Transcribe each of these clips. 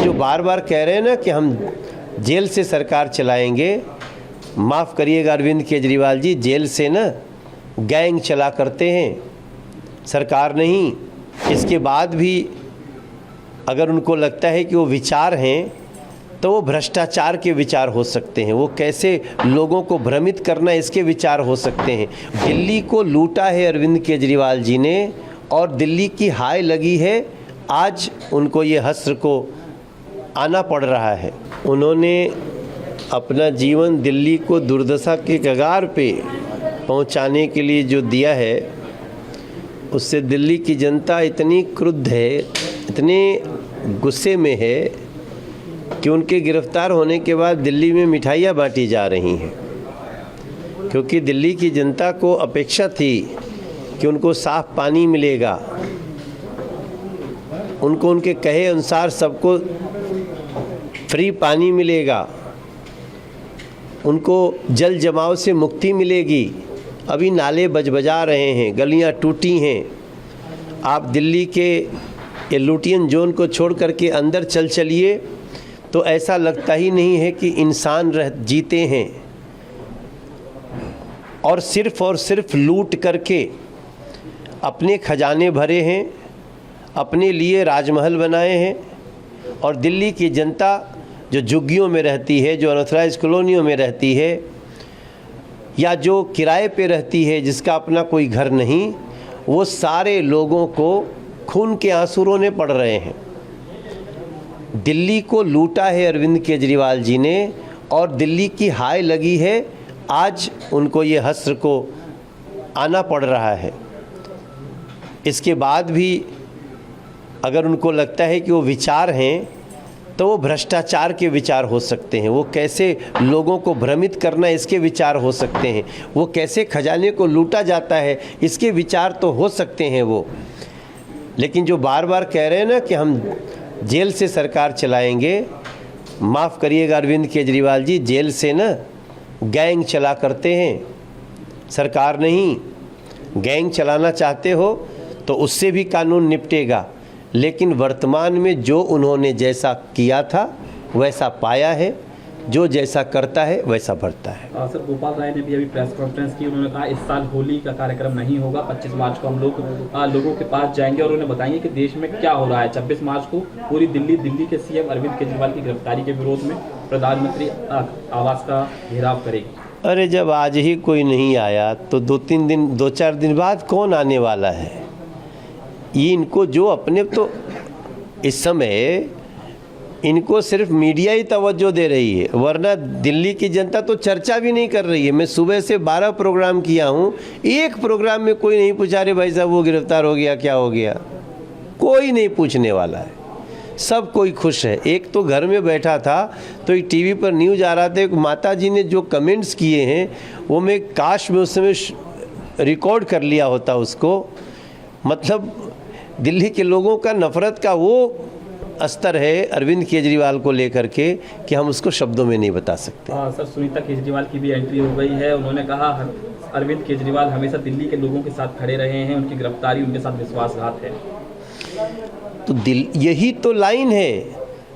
जो बार बार कह रहे हैं ना कि हम जेल से सरकार चलाएंगे, माफ़ करिएगा अरविंद केजरीवाल जी, जेल से ना गैंग चला करते हैं, सरकार नहीं। इसके बाद भी अगर उनको लगता है कि वो विचार हैं तो वो भ्रष्टाचार के विचार हो सकते हैं, वो कैसे लोगों को भ्रमित करना इसके विचार हो सकते हैं। दिल्ली को लूटा है अरविंद केजरीवाल जी ने और दिल्ली की हाय लगी है, आज उनको ये हस्र को आना पड़ रहा है। उन्होंने अपना जीवन दिल्ली को दुर्दशा के कगार पे पहुंचाने के लिए जो दिया है, उससे दिल्ली की जनता इतनी क्रुद्ध है, इतने गुस्से में है कि उनके गिरफ्तार होने के बाद दिल्ली में मिठाइयाँ बांटी जा रही हैं, क्योंकि दिल्ली की जनता को अपेक्षा थी कि उनको साफ पानी मिलेगा, उनको उनके कहे अनुसार सबको फ्री पानी मिलेगा, उनको जल जमाव से मुक्ति मिलेगी। अभी नाले बजबजा रहे हैं, गलियां टूटी हैं। आप दिल्ली के ये लुटियन जोन को छोड़ करके अंदर चलिए तो ऐसा लगता ही नहीं है कि इंसान जीते हैं, और सिर्फ लूट करके अपने खजाने भरे हैं, अपने लिए राजमहल बनाए हैं। और दिल्ली की जनता जो झुग्गियों में रहती है, जो अनऑथराइज्ड कॉलोनियों में रहती है, या जो किराए पे रहती है, जिसका अपना कोई घर नहीं, वो सारे लोगों को खून के आंसू रोने पड़ रहे हैं। दिल्ली को लूटा है अरविंद केजरीवाल जी ने और दिल्ली की हाय लगी है, आज उनको ये हस्र को आना पड़ रहा है। इसके बाद भी अगर उनको लगता है कि वो विचार हैं तो वो भ्रष्टाचार के विचार हो सकते हैं, वो कैसे लोगों को भ्रमित करना इसके विचार हो सकते हैं, वो कैसे खजाने को लूटा जाता है इसके विचार तो हो सकते हैं वो। लेकिन जो बार बार कह रहे हैं ना कि हम जेल से सरकार चलाएंगे, माफ़ करिएगा अरविंद केजरीवाल जी, जेल से ना गैंग चला करते हैं, सरकार नहीं। गैंग चलाना चाहते हो तो उससे भी कानून निपटेगा, लेकिन वर्तमान में जो उन्होंने जैसा किया था वैसा पाया है, जो जैसा करता है वैसा बढ़ता है। सर, गोपाल राय ने भी अभी प्रेस कॉन्फ्रेंस की, उन्होंने कहा इस साल होली का कार्यक्रम नहीं होगा, 25 मार्च को हम लोग लोगों के पास जाएंगे और उन्हें बताएंगे कि देश में क्या हो रहा है। 26 मार्च को पूरी दिल्ली के सीएम अरविंद केजरीवाल की गिरफ्तारी के विरोध में प्रधानमंत्री आवास का घेराव करेगी। अरे जब आज ही कोई नहीं आया तो 2-4 दिन बाद कौन आने वाला है? ये इनको जो अपने तो इस समय इनको सिर्फ मीडिया ही तवज्जो दे रही है, वरना दिल्ली की जनता तो चर्चा भी नहीं कर रही है। मैं सुबह से 12 प्रोग्राम किया हूँ, एक प्रोग्राम में कोई नहीं पूछा रे भाई साहब वो गिरफ्तार हो गया, क्या हो गया, कोई नहीं पूछने वाला है। सब कोई खुश है। एक तो घर में बैठा था तो एक टीवी पर न्यूज़ आ रहा था, एक माता जी ने जो कमेंट्स किए हैं वो मैं काश में उस समय रिकॉर्ड कर लिया होता उसको। मतलब दिल्ली के लोगों का नफ़रत का वो स्तर है अरविंद केजरीवाल को लेकर के कि हम उसको शब्दों में नहीं बता सकते। सर, सुनीता केजरीवाल की भी एंट्री हो गई है। उन्होंने कहा अरविंद केजरीवाल हमेशा दिल्ली के लोगों के साथ खड़े रहे हैं, उनकी गिरफ्तारी उनके साथ विश्वासघात है। तो यही तो लाइन है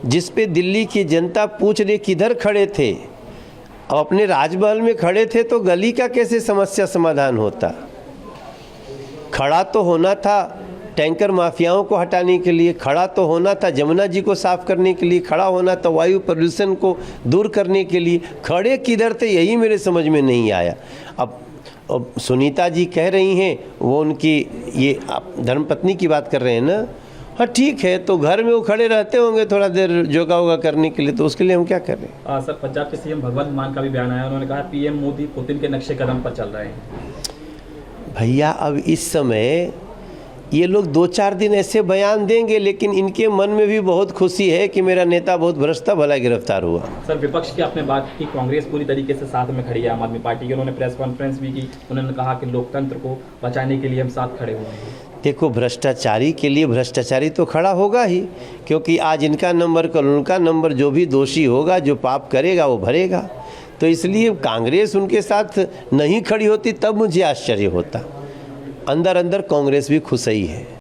जिस पे दिल्ली की जनता पूछ रही किधर खड़े थे। अब अपने राजमहल में खड़े थे तो गली का कैसे समस्या समाधान होता? खड़ा तो होना था टैंकर माफियाओं को हटाने के लिए, खड़ा तो होना था जमुना जी को साफ करने के लिए, खड़ा होना था वायु प्रदूषण को दूर करने के लिए। खड़े किधर थे यही मेरे समझ में नहीं आया। अब सुनीता जी कह रही हैं वो उनकी ये धर्मपत्नी की बात कर रहे हैं ना, हाँ ठीक है, तो घर में वो खड़े रहते होंगे थोड़ा देर योगा वोगा करने के लिए, तो उसके लिए हम क्या कर रहे हैं। सर, पंजाब के सीएम भगवंत मान का भी बयान आया, उन्होंने कहा पीएम मोदी पुतिन के नक्शे कदम पर चल रहे हैं। भैया अब इस समय ये लोग 2-4 दिन ऐसे बयान देंगे, लेकिन इनके मन में भी बहुत खुशी है कि मेरा नेता बहुत भ्रष्ट था, भला गिरफ्तार हुआ। सर, विपक्ष की आपने बात की, कांग्रेस पूरी तरीके से साथ में खड़ी है आम आदमी पार्टी की। उन्होंने प्रेस कॉन्फ्रेंस भी की, उन्होंने कहा कि लोकतंत्र को बचाने के लिए हम साथ खड़े हुए हैं। देखो, भ्रष्टाचारी के लिए भ्रष्टाचारी तो खड़ा होगा ही, क्योंकि आज इनका नंबर कल उनका नंबर, जो भी दोषी होगा, जो पाप करेगा वो भरेगा। तो इसलिए कांग्रेस उनके साथ नहीं खड़ी होती तब मुझे आश्चर्य होता। अंदर अंदर कांग्रेस भी खुश ही है।